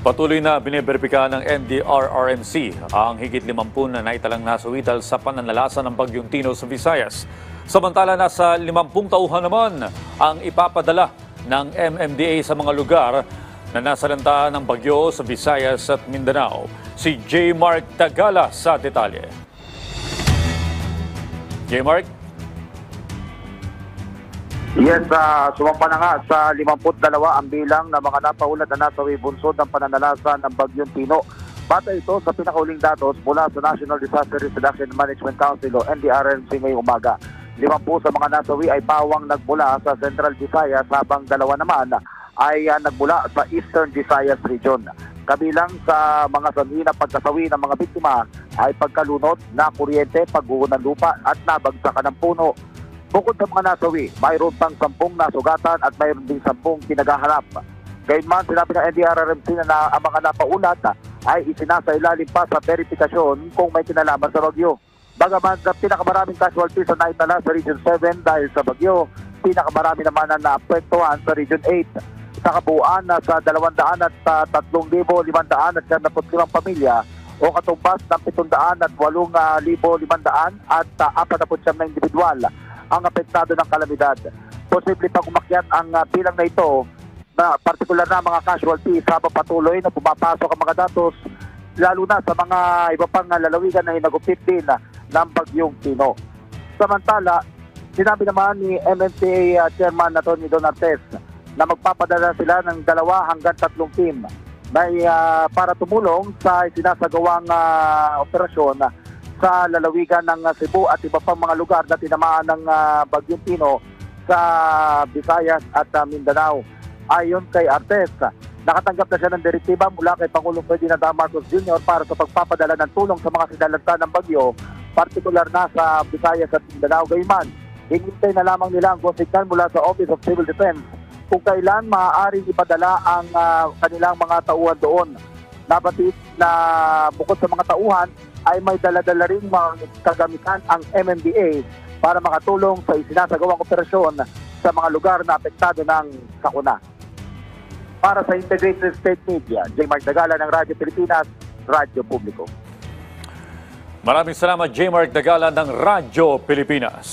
Patuloy na biniberipika ng NDRRMC ang higit 50 na naitalang nasawital sa pananalasa ng Bagyong Tino sa Visayas. Samantala, nasa 50 tauhan naman ang ipapadala ng MMDA sa mga lugar na nasalanta ng bagyo sa Visayas at Mindanao. Si J. Mark Tagala sa detalye. J. Mark? Yes, sumampa na nga sa 52 ang bilang ng mga napaulat na nasawi bunsod ng pananalasa ng Bagyong Tino. Bata ito sa pinakauling datos mula sa National Disaster Risk Reduction Management Council o NDRRMC ngayong umaga. 50 sa mga nasawi ay pawang nagmula sa Central Visayas habang 2 naman ay nagmula sa Eastern Visayas region. Kabilang sa mga sanhi na pagkasawi ng mga biktima ay pagkalunod na kuryente, pagguho ng lupa at nabagsakan ng puno. Bukod sa mga nasawi, mayroon pang 10 nasugatan at mayroon ding 10 pinaghahanap. Gayunman, sinabi ng NDRRMC na ang mga napaulat ay isinasailalim pa sa verifikasyon kung may kinalaman sa bagyo. Bagaman sa pinakamaraming casualties na naitala sa Region 7 dahil sa bagyo, pinakamarami naman na naapektuhan sa Region 8. Sa kabuuan, sa 203,575 pamilya o katumbas ng 708,500 at 49 na individual ang apektado ng kalamidad. Posible pang umakyat ang bilang na ito na partikular na mga casualties habang patuloy na pumapasok ang mga datos lalo na sa mga iba pang lalawigan na hinagupit din ng Bagyong Tino. Samantala, sinabi naman ni MMDA Chairman Tony Donates na magpapadala sila ng 2 hanggang 3 team para tumulong sa sinasagawang operasyon sa lalawigan ng Cebu at iba pang mga lugar na tinamaan ng Bagyong Tino sa Visayas at Mindanao. Ayon kay Artes, nakatanggap na siya ng direktiba mula kay Pangulong Ferdinand Marcos Jr. para sa pagpapadala ng tulong sa mga sinalanta ng bagyo, partikular na sa Visayas at Mindanao. Gayunman, hinihintay na lamang nila ang signal mula sa Office of Civil Defense kung kailan maaaring ipadala ang kanilang mga tauhan doon. Nabatid na bukod sa mga tauhan, ay may dala-dala rin mga kagamitan ang MMDA para makatulong sa isinasagawang operasyon sa mga lugar na apektado ng sakuna. Para sa Integrated State Media, J. Mark Tagala ng Radyo Pilipinas, Radyo Publiko. Maraming salamat, J. Mark Tagala ng Radyo Pilipinas.